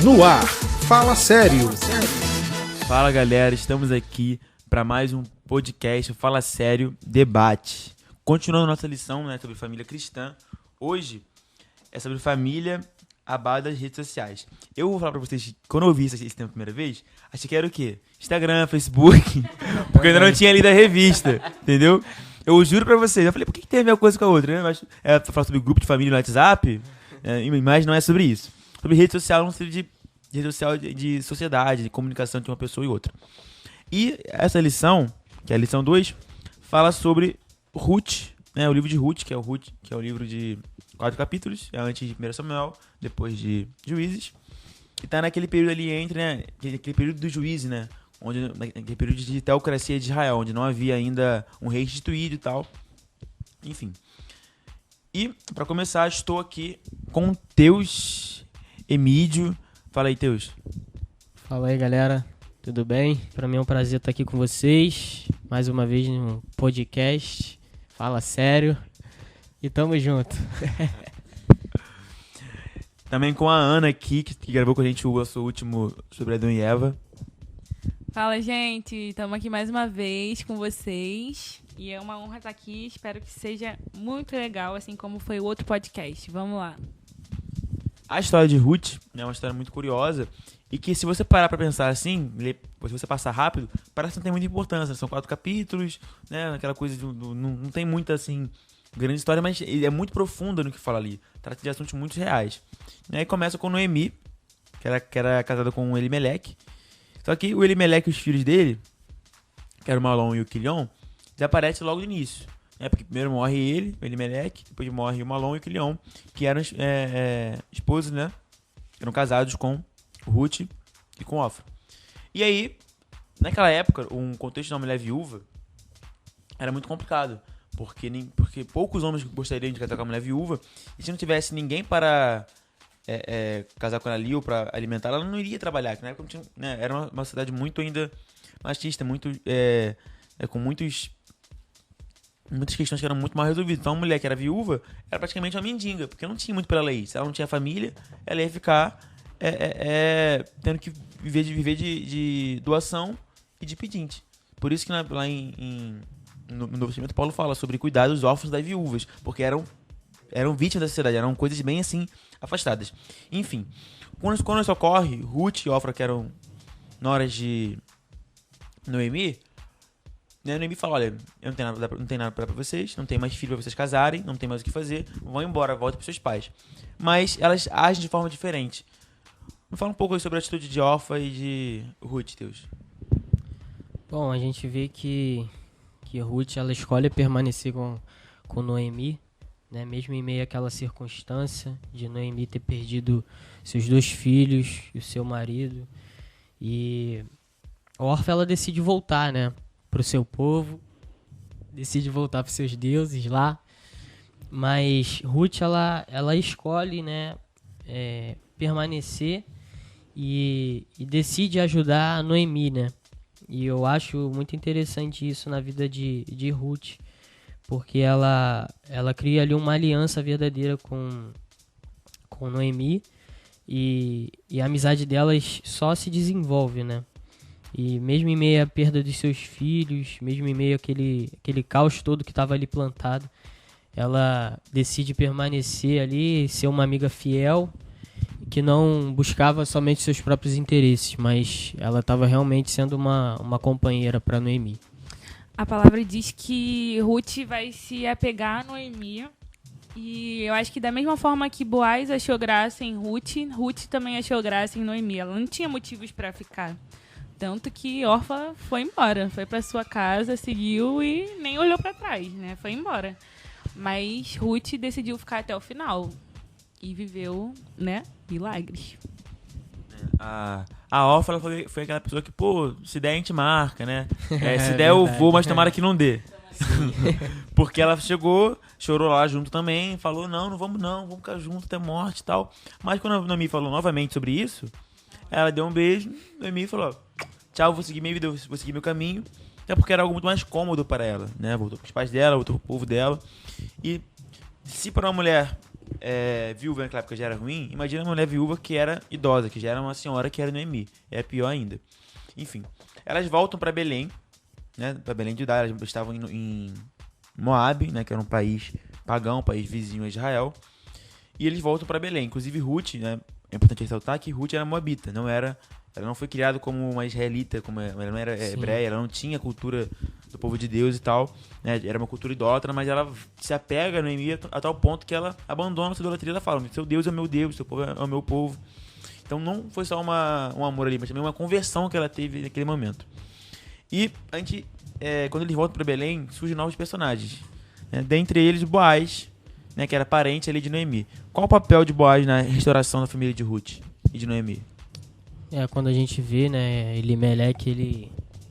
No ar, Fala Sério. Fala galera, estamos aqui para mais um podcast Fala Sério Debate. Continuando nossa lição, né, sobre família cristã, hoje é sobre família abada das redes sociais. Eu vou falar para vocês, quando eu vi esse tema a primeira vez, achei que era o quê? Instagram, Facebook, porque eu ainda não tinha lido a revista, entendeu? Eu juro pra vocês, eu falei, por que tem a ver uma coisa com a outra, né? Mas é pra falar sobre grupo de família no WhatsApp, mas não é sobre isso. Sobre rede social, não seja de rede social de sociedade, de comunicação de uma pessoa e outra. E essa lição, que é a lição 2, fala sobre Ruth, né? O livro de Ruth, que é o livro de 4 capítulos, é antes de 1 Samuel, depois de Juízes. E tá naquele período ali entre, né? Aquele período do Juízes, né? Naquele período de teocracia de Israel, onde não havia ainda um rei instituído e tal. Enfim. E, pra começar, estou aqui com Teus Emídio. Fala aí, Teus. Fala aí, galera. Tudo bem? Pra mim é um prazer estar aqui com vocês. Mais uma vez no podcast. Fala Sério. E tamo junto. Também com a Ana aqui, que gravou com a gente o nosso último sobre Adão e Eva. Fala, gente. Estamos aqui mais uma vez com vocês. E é uma honra estar aqui. Espero que seja muito legal, assim como foi o outro podcast. Vamos lá. A história de Ruth é uma história muito curiosa e que, se você parar pra pensar assim, se você passar rápido, parece que não tem muita importância. São 4 capítulos, né? Aquela coisa não tem muita, assim, grande história, mas é muito profunda no que fala ali. Trata de assuntos muito reais. E aí começa com Noemi, que era casada com o Elimeleque. Só que o Elimeleque e os filhos dele, que era o Malom e o Quilion, desaparecem logo no início. Porque primeiro morre ele, o Elimeleque, depois morre o Malom e o Quilion, que eram esposos, né? Eram casados com Ruth e com Ofra. E aí, naquela época, um contexto de uma mulher viúva era muito complicado. Porque poucos homens gostariam de casar com uma mulher viúva. E se não tivesse ninguém para casar com ela ali ou para alimentar, ela não iria trabalhar. Na época não tinha, né, era uma sociedade muito ainda machista, muito, com muitas questões que eram muito mal resolvidas. Então, uma mulher que era viúva era praticamente uma mendiga, porque não tinha muito para ela ir. Se ela não tinha família, ela ia ficar tendo que viver de doação e de pedinte. Por isso que lá no Novo Testamento, Paulo fala sobre cuidar dos órfãos das viúvas, porque eram vítimas da sociedade, eram coisas bem assim afastadas. Enfim, quando isso ocorre, Ruth e Ofra, que eram noras de Noemi, Noemi fala: olha, eu não tenho nada pra vocês, não tenho mais filho pra vocês casarem, não tem mais o que fazer, vão embora, voltem pros seus pais. Mas elas agem de forma diferente. Me fala um pouco aí sobre a atitude de Ofra e de Ruth, Deus. Bom, a gente vê que Ruth, ela escolhe permanecer com Noemi, né? Mesmo em meio àquela circunstância de Noemi ter perdido seus 2 filhos e o seu marido. E Orfa, ela decide voltar, né, pro seu povo, decide voltar pros seus deuses lá. Mas Ruth, ela escolhe, né, permanecer e decide ajudar a Noemi, né? E eu acho muito interessante isso na vida de Ruth, porque ela cria ali uma aliança verdadeira com Noemi, e a amizade delas só se desenvolve, né? E mesmo em meio à perda dos seus filhos, mesmo em meio àquele caos todo que estava ali plantado, ela decide permanecer ali, ser uma amiga fiel, que não buscava somente seus próprios interesses, mas ela estava realmente sendo uma companheira para Noemi. A palavra diz que Ruth vai se apegar a Noemi. E eu acho que da mesma forma que Boaz achou graça em Ruth, Ruth também achou graça em Noemi. Ela não tinha motivos para ficar. Tanto que Orfa foi embora. Foi para sua casa, seguiu e nem olhou para trás, né? Foi embora. Mas Ruth decidiu ficar até o final. E viveu, né, milagres. A Orfa foi aquela pessoa que, se der a gente marca, né? Se der eu vou, mas tomara que não dê. Porque ela chegou, chorou lá junto também, falou, não vamos ficar junto até morte e tal. Mas quando a Noemi falou novamente sobre isso, ela deu um beijo, Noemi falou, tchau, vou seguir minha vida, vou seguir meu caminho. Até porque era algo muito mais cômodo para ela, né? Voltou pros pais dela, voltou pro povo dela. E se para uma mulher viúva naquela época já era ruim, imagina uma mulher viúva que era idosa, que já era uma senhora que era Noemi. É pior ainda. Enfim, elas voltam para Belém, né? Para Belém de Judá. Elas estavam em Moabe, né? Que era um país pagão, um país vizinho a Israel. E eles voltam para Belém. Inclusive Ruth, né? É importante ressaltar que Ruth era moabita, ela não foi criada como uma israelita, ela não era hebreia, ela não tinha a cultura do povo de Deus e tal, né? Era uma cultura idólatra, mas ela se apega a Noemi a tal ponto que ela abandona a sua idolatria. Ela fala: seu Deus é o meu Deus, seu povo é o meu povo. Então não foi só um amor ali, mas também uma conversão que ela teve naquele momento. E quando eles voltam para Belém, surgem novos personagens, né? Dentre eles Boaz, né, que era parente ali de Noemi. Qual o papel de Boaz na restauração da família de Ruth e de Noemi? Quando a gente vê, né, Elimeleque,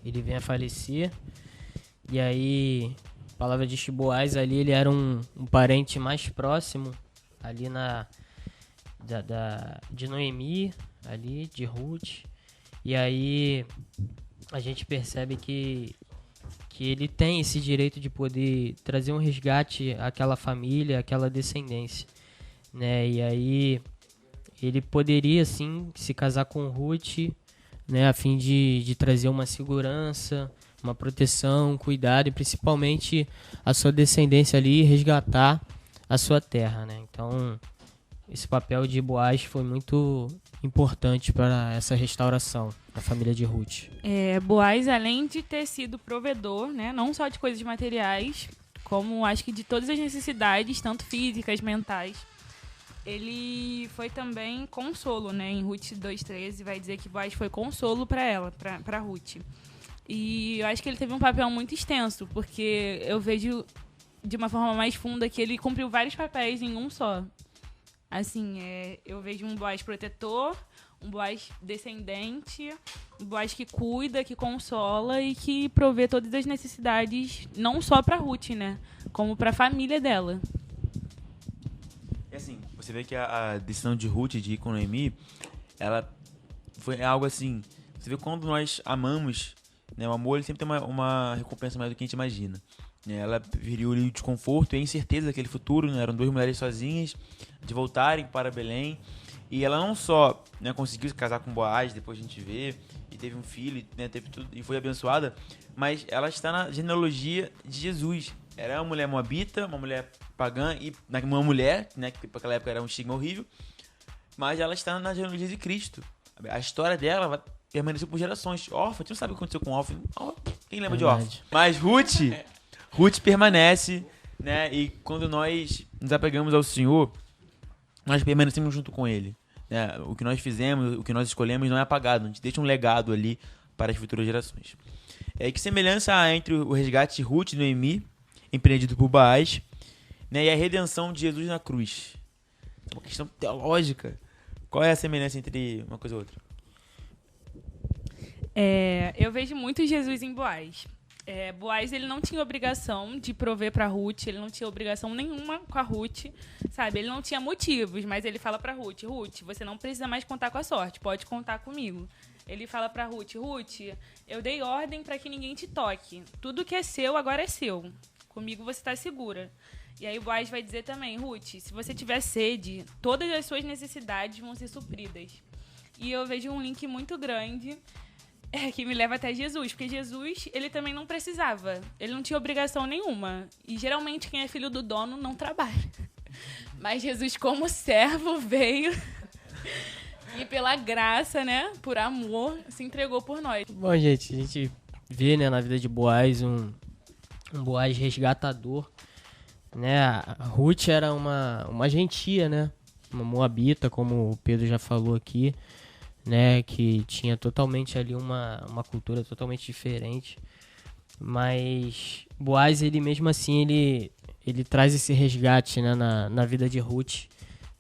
ele vem a falecer, e aí, a palavra diz que Boaz ali, ele era um parente mais próximo, ali de Noemi, ali, de Ruth, e aí a gente percebe que ele tem esse direito de poder trazer um resgate àquela família, àquela descendência, né, e aí ele poderia, sim, se casar com Ruth, né, a fim de trazer uma segurança, uma proteção, cuidado e principalmente a sua descendência ali, resgatar a sua terra, né? Então, esse papel de Boaz foi muito importante para essa restauração da família de Ruth. Boaz, além de ter sido provedor, né, não só de coisas materiais, como acho que de todas as necessidades, tanto físicas, mentais, ele foi também consolo, né? Em Ruth 2:13 vai dizer que Boaz foi consolo para ela, para Ruth. E eu acho que ele teve um papel muito extenso, porque eu vejo de uma forma mais funda que ele cumpriu vários papéis em um só. Assim, eu vejo um Boaz protetor, um Boaz descendente, um Boaz que cuida, que consola e que provê todas as necessidades, não só para Ruth, né? Como para a família dela. Assim, você vê que a decisão de Ruth de ir com Noemi, ela foi algo assim. Você vê quando nós amamos, né, o amor ele sempre tem uma recompensa maior do que a gente imagina. Ela viria o desconforto e a incerteza daquele futuro, né? Eram duas mulheres sozinhas de voltarem para Belém. E ela não só, né, conseguiu se casar com Boaz, depois a gente vê, e teve um filho, né, teve tudo, e foi abençoada, mas ela está na genealogia de Jesus. Ela é uma mulher moabita, uma mulher pagã, e uma mulher, né, que naquela época era um estigma horrível, mas ela está na genealogia de Cristo. A história dela vai permanecer por gerações. Órfã, você não sabe o que aconteceu com órfã. Quem lembra de órfã? Mas Ruth permanece, né, e quando nós nos apegamos ao Senhor, nós permanecemos junto com Ele. Né? O que nós fizemos, o que nós escolhemos não é apagado, a gente deixa um legado ali para as futuras gerações. Que semelhança há entre o resgate de Ruth e Noemi, empreendido por Boaz, né, e a redenção de Jesus na cruz? É uma questão teológica. Qual é a semelhança entre uma coisa e outra? Eu vejo muito Jesus em Boaz. Boaz, ele não tinha obrigação de prover para Ruth, ele não tinha obrigação nenhuma com a Ruth, sabe? Ele não tinha motivos, mas ele fala para Ruth, você não precisa mais contar com a sorte, pode contar comigo. Ele fala para Ruth, eu dei ordem para que ninguém te toque. Tudo que é seu, agora é seu. Comigo você está segura. E aí Boaz vai dizer também, Ruth, se você tiver sede, todas as suas necessidades vão ser supridas. E eu vejo um link muito grande que me leva até Jesus, porque Jesus, ele também não precisava, ele não tinha obrigação nenhuma, e geralmente quem é filho do dono não trabalha, mas Jesus como servo veio e pela graça, né, por amor, se entregou por nós. Bom, gente, a gente vê, né, na vida de Boaz um Boaz resgatador, né, a Ruth era uma gentia, né, uma moabita, como o Pedro já falou aqui, né, que tinha totalmente ali uma cultura totalmente diferente, mas Boaz, ele mesmo assim, ele traz esse resgate, né, na vida de Ruth,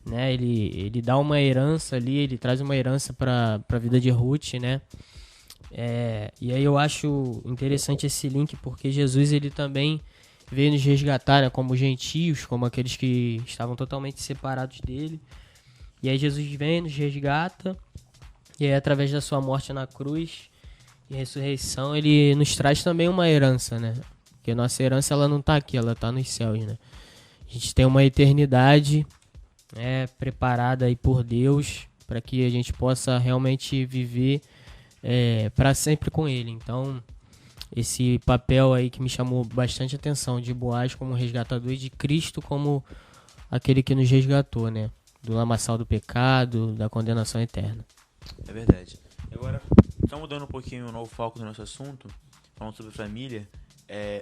né, ele dá uma herança ali, ele traz uma herança para a vida de Ruth, né, e aí eu acho interessante esse link, porque Jesus, ele também veio nos resgatar, né, como gentios, como aqueles que estavam totalmente separados dele, e aí Jesus vem, nos resgata. E aí, através da sua morte na cruz e ressurreição, ele nos traz também uma herança, né? Porque nossa herança, ela não tá aqui, ela tá nos céus, né? A gente tem uma eternidade preparada aí por Deus para que a gente possa realmente viver para sempre com Ele. Então, esse papel aí que me chamou bastante atenção, de Boaz como resgatador e de Cristo como aquele que nos resgatou, né? Do lamaçal do pecado, da condenação eterna. É verdade. Agora, só mudando um pouquinho o novo foco do nosso assunto, falando sobre família,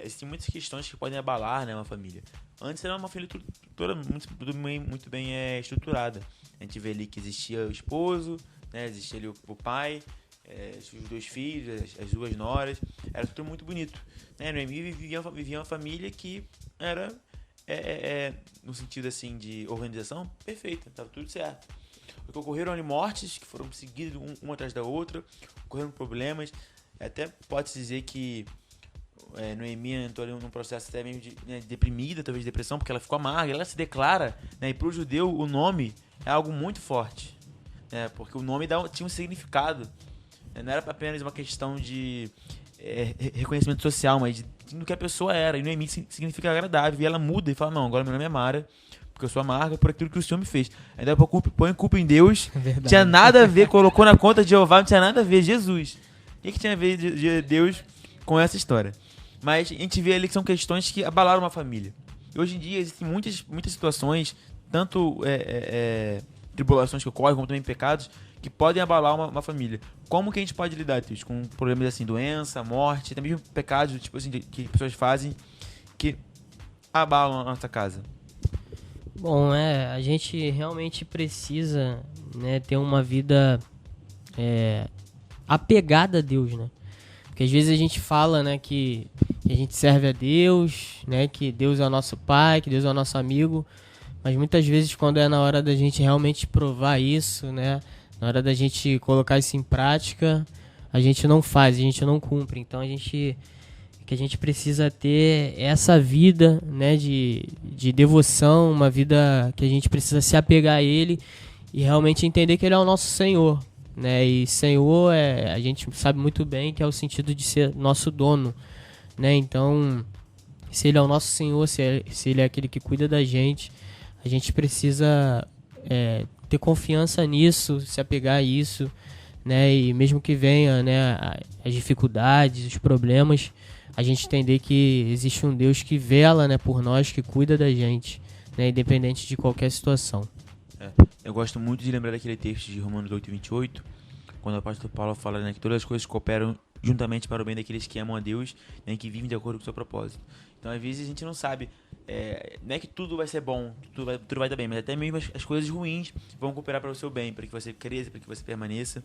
existem muitas questões que podem abalar, né, uma família. Antes era uma família toda muito bem estruturada. A gente vê ali que existia o esposo, né, existia ali o pai, os 2 filhos, as 2 noras, era tudo muito bonito. Né? Noemi vivia uma família que era, no sentido assim de organização, perfeita, estava tudo certo. Porque ocorreram ali mortes que foram seguidas uma atrás da outra, ocorreram problemas, até pode-se dizer que Noemi entrou ali num processo até mesmo de deprimida, talvez de depressão, porque ela ficou amarga, ela se declara, né, e para o judeu o nome é algo muito forte, né, porque o nome tinha um significado, né, não era apenas uma questão de reconhecimento social, mas do que a pessoa era, e Noemi significa agradável, e ela muda e fala, não, agora meu nome é Mara, porque eu sou amarga por aquilo que o Senhor me fez. Ainda põe culpa em Deus, Verdade. Tinha nada a ver, colocou na conta de Jeová, não tinha nada a ver, Jesus. O que tinha a ver de Deus com essa história? Mas a gente vê ali que são questões que abalaram uma família. E hoje em dia existem muitas situações, tanto tribulações que ocorrem, como também pecados, que podem abalar uma família. Como que a gente pode lidar, Deus, com problemas assim, doença, morte, até mesmo pecados tipo assim, que pessoas fazem que abalam a nossa casa? Bom, a gente realmente precisa, né, ter uma vida apegada a Deus, né? Porque às vezes a gente fala, né, que a gente serve a Deus, né, que Deus é o nosso pai, que Deus é o nosso amigo, mas muitas vezes quando é na hora da gente realmente provar isso, né, na hora da gente colocar isso em prática, a gente não faz, a gente não cumpre. Então a gente precisa ter essa vida, né, de devoção, uma vida que a gente precisa se apegar a Ele e realmente entender que Ele é o nosso Senhor, né? E Senhor a gente sabe muito bem que é o sentido de ser nosso dono, né? Então, se Ele é o nosso Senhor, se Ele é aquele que cuida da gente, a gente precisa ter confiança nisso, se apegar a isso, né? E mesmo que venha, né, as dificuldades, os problemas, a gente entender que existe um Deus que vela, né, por nós, que cuida da gente, né, independente de qualquer situação. Eu gosto muito de lembrar daquele texto de Romanos 8:28, quando o apóstolo Paulo fala, né, que todas as coisas cooperam juntamente para o bem daqueles que amam a Deus, né, que vivem de acordo com o seu propósito. Então, às vezes, a gente não sabe, não é que tudo vai ser bom, tudo vai dar bem, mas até mesmo as coisas ruins vão cooperar para o seu bem, para que você cresça, para que você permaneça.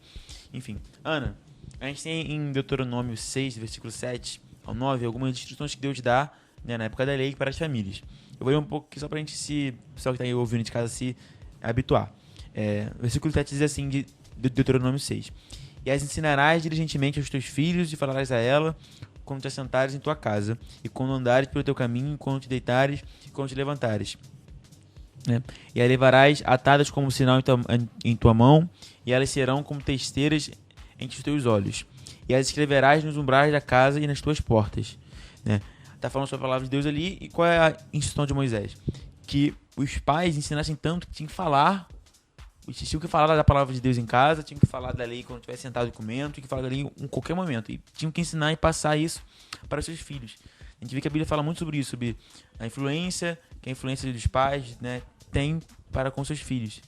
Enfim, Ana, a gente tem em Deuteronômio 6, versículo 7 ao 9, algumas instruções que Deus dá, né, na época da lei para as famílias. Eu vou ler um pouco aqui só para a gente, o pessoal que está aí ouvindo de casa, se habituar. Versículo 7 diz assim, de Deuteronômio 6. E as ensinarás diligentemente aos teus filhos, e falarás a ela quando te assentares em tua casa, e quando andares pelo teu caminho, quando te deitares e quando te levantares. E as levarás atadas como sinal em tua mão, e elas serão como testeiras entre os teus olhos. E as escreverás nos umbrais da casa e nas tuas portas. Está falando sobre a palavra de Deus ali. E qual é a instrução de Moisés? Que os pais ensinassem tanto que tinham que falar da palavra de Deus em casa, tinham que falar da lei quando estivesse sentado comendo, tinham que falar da lei em qualquer momento. E tinham que ensinar e passar isso para os seus filhos. A gente vê que a Bíblia fala muito sobre isso, sobre a influência que a influência dos pais, né, tem para com seus filhos.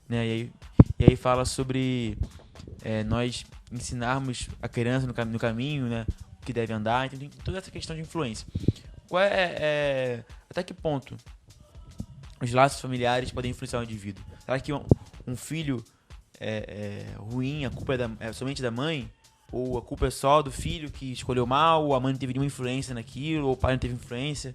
Né? E aí fala sobre nós ensinarmos a criança no caminho, né, o que deve andar. Então tem toda essa questão de influência. Até que ponto os laços familiares podem influenciar o indivíduo? Será que um filho ruim, a culpa é somente da mãe? Ou a culpa é só do filho que escolheu mal? Ou a mãe não teve nenhuma influência naquilo? Ou o pai não teve influência?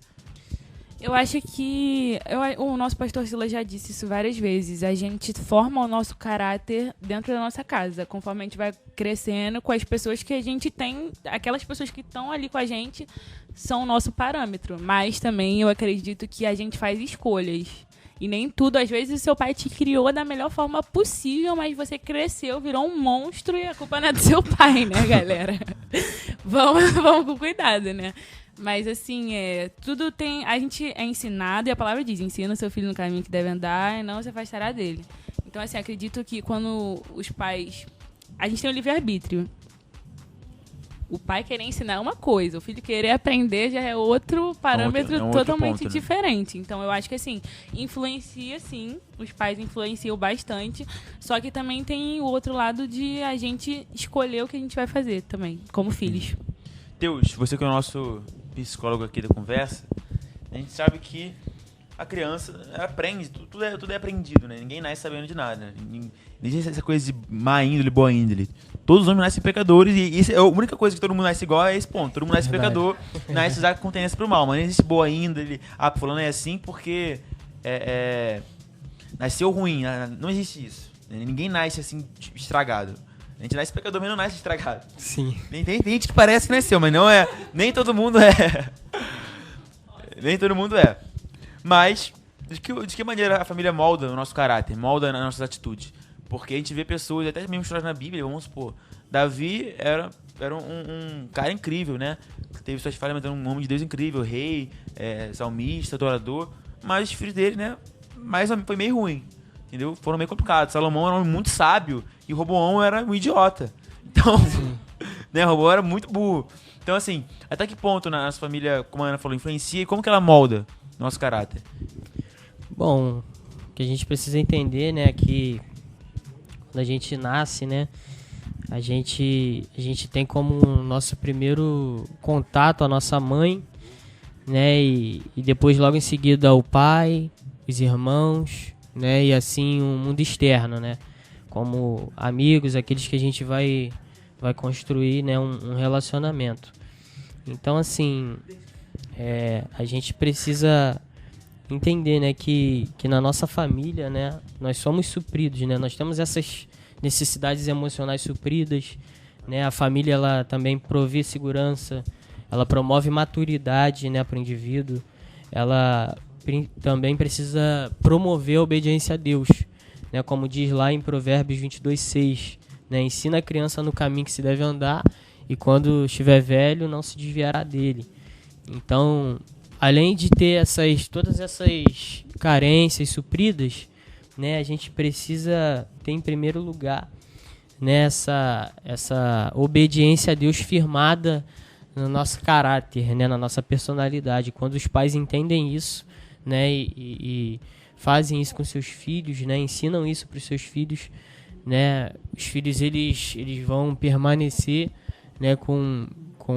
Eu acho que o nosso pastor Silas já disse isso várias vezes. A gente forma o nosso caráter dentro da nossa casa, conforme a gente vai crescendo com as pessoas que a gente tem. Aquelas pessoas que estão ali com a gente são o nosso parâmetro. Mas também eu acredito que a gente faz escolhas. E nem tudo, às vezes o seu pai te criou da melhor forma possível, mas você cresceu, virou um monstro e a culpa não é do seu pai, né, galera? Vamos com cuidado, né? Mas, assim, tudo tem... A gente é ensinado, e a palavra diz, ensina o seu filho no caminho que deve andar e não se afastará dele. Então, assim, acredito que quando os pais... A gente tem o livre-arbítrio. O pai querer ensinar é uma coisa, o filho querer aprender já é outro parâmetro totalmente ponto, né? diferente. Então, eu acho que, assim, influencia, sim. Os pais influenciam bastante. Só que também tem o outro lado de a gente escolher o que a gente vai fazer também, como filhos. Deus, você que é o nosso psicólogo aqui da conversa, a gente sabe que a criança aprende, tudo é aprendido, né? Ninguém nasce sabendo de nada. Né? Ninguém existe essa coisa de má índole, boa índole. Todos os homens nascem pecadores e isso é a única coisa que todo mundo nasce igual é esse ponto. Todo mundo nasce pecador, nasce já com tendência pro mal. Mas não existe boa índole, fulano é assim porque nasceu ruim. Não existe isso. Ninguém nasce assim estragado. A gente nasce pecador, mas não nasce estragado. Sim. Tem gente que parece que nasceu, mas não é. Nem todo mundo é. Nem todo mundo é. Mas, de que maneira a família molda o nosso caráter, molda as nossas atitudes? Porque a gente vê pessoas, até mesmo histórias na Bíblia, vamos supor. Davi era um cara incrível, né? Teve suas falhas, mas era um homem de Deus incrível, rei, salmista, adorador. Mas os filhos dele, né? Foi meio ruim, entendeu? Foram meio complicados. Salomão era um homem muito sábio e Roboão era um idiota. Então, né? Roboão era muito burro. Então, assim, até que ponto na nossa família, como a Ana falou, influencia e como que ela molda nosso caráter? Bom, o que a gente precisa entender, né, que quando a gente nasce, né, a gente tem como nosso primeiro contato a nossa mãe, né, e depois logo em seguida o pai, os irmãos, né, e assim o mundo externo, né, como amigos, aqueles que a gente vai construir, né, um relacionamento. Então, assim, a gente precisa entender, né, que na nossa família, né, nós somos supridos, né, nós temos essas necessidades emocionais supridas, né, a família ela também provê segurança, ela promove maturidade, né, para o indivíduo, ela também precisa promover a obediência a Deus, né, como diz lá em Provérbios 22:6, né, ensina a criança no caminho que se deve andar e quando estiver velho não se desviará dele. Então, além de ter todas essas carências supridas, né, a gente precisa ter em primeiro lugar, né, essa obediência a Deus firmada no nosso caráter, né, na nossa personalidade. Quando os pais entendem isso, né, e fazem isso com seus filhos, né, ensinam isso para os seus filhos, né, os filhos eles vão permanecer, né, com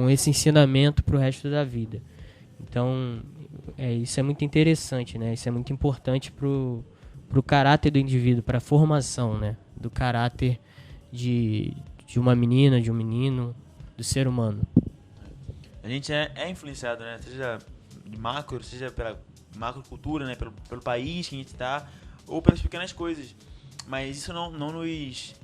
esse ensinamento para o resto da vida. Então, isso é muito interessante, né? Isso é muito importante pro caráter do indivíduo, para a formação, né, do caráter de uma menina, de um menino, do ser humano. A gente é influenciado, né? Seja de macro, seja pela macrocultura, né? Pelo país que a gente está, ou pelas pequenas coisas. Mas isso não nos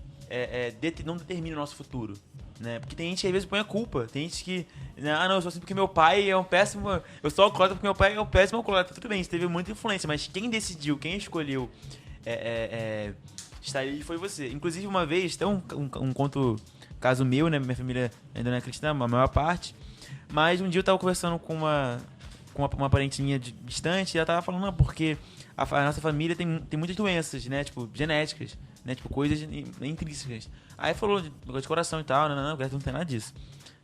não determina o nosso futuro, né? Porque tem gente que às vezes põe a culpa. Tem gente que, não, eu sou assim porque meu pai é um péssimo... Eu sou alcoólatra porque meu pai é um péssimo alcoólatra. Tudo bem, isso teve muita influência, mas quem decidiu, quem escolheu estar ali foi você. Inclusive, uma vez, tem um caso meu, né? Minha família ainda não é cristã, a maior parte. Mas um dia eu tava conversando com uma parente minha distante e ela tava falando, não, porque a nossa família tem muitas doenças, né? Tipo, genéticas, né? Tipo, coisas intrínsecas. Aí falou de negócio de coração e tal, não tem nada disso.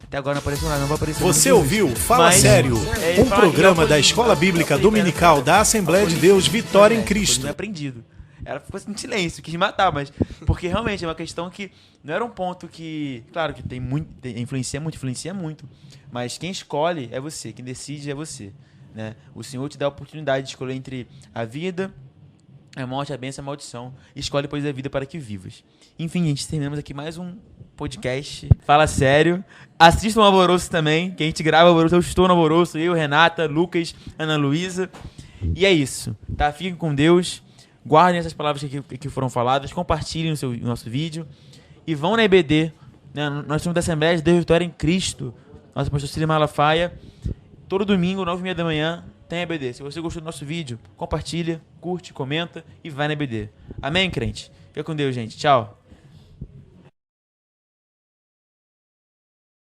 Até agora não apareceu nada, não vai aparecer. Você ouviu Fala Sério, um programa da Escola Bíblica Dominical da Assembleia de Deus Vitória em Cristo. Não é aprendido. Ela ficou assim, em silêncio, quis matar, mas... Porque realmente é uma questão que não era um ponto que... Claro que influencia muito. Mas quem escolhe é você, quem decide é você, né? O Senhor te dá a oportunidade de escolher entre a vida, a morte, a bênção e a maldição. Escolhe, pois, a vida para que vivas. Enfim, gente, terminamos aqui mais um podcast. Fala Sério. Assistam o Alvoroço também, que a gente grava o Alvoroço. Eu estou no Alvoroço, eu, Renata, Lucas, Ana Luísa. E é isso, tá? Fiquem com Deus. Guardem essas palavras que foram faladas, compartilhem o nosso vídeo e vão na EBD, né? Nós somos da Assembleia de Deus Vitória em Cristo, nossa pastor Cília Malafaia, todo domingo, 9h30 da manhã, tem EBD. Se você gostou do nosso vídeo, compartilha, curte, comenta e vai na EBD. Amém, crente? Fica com Deus, gente. Tchau.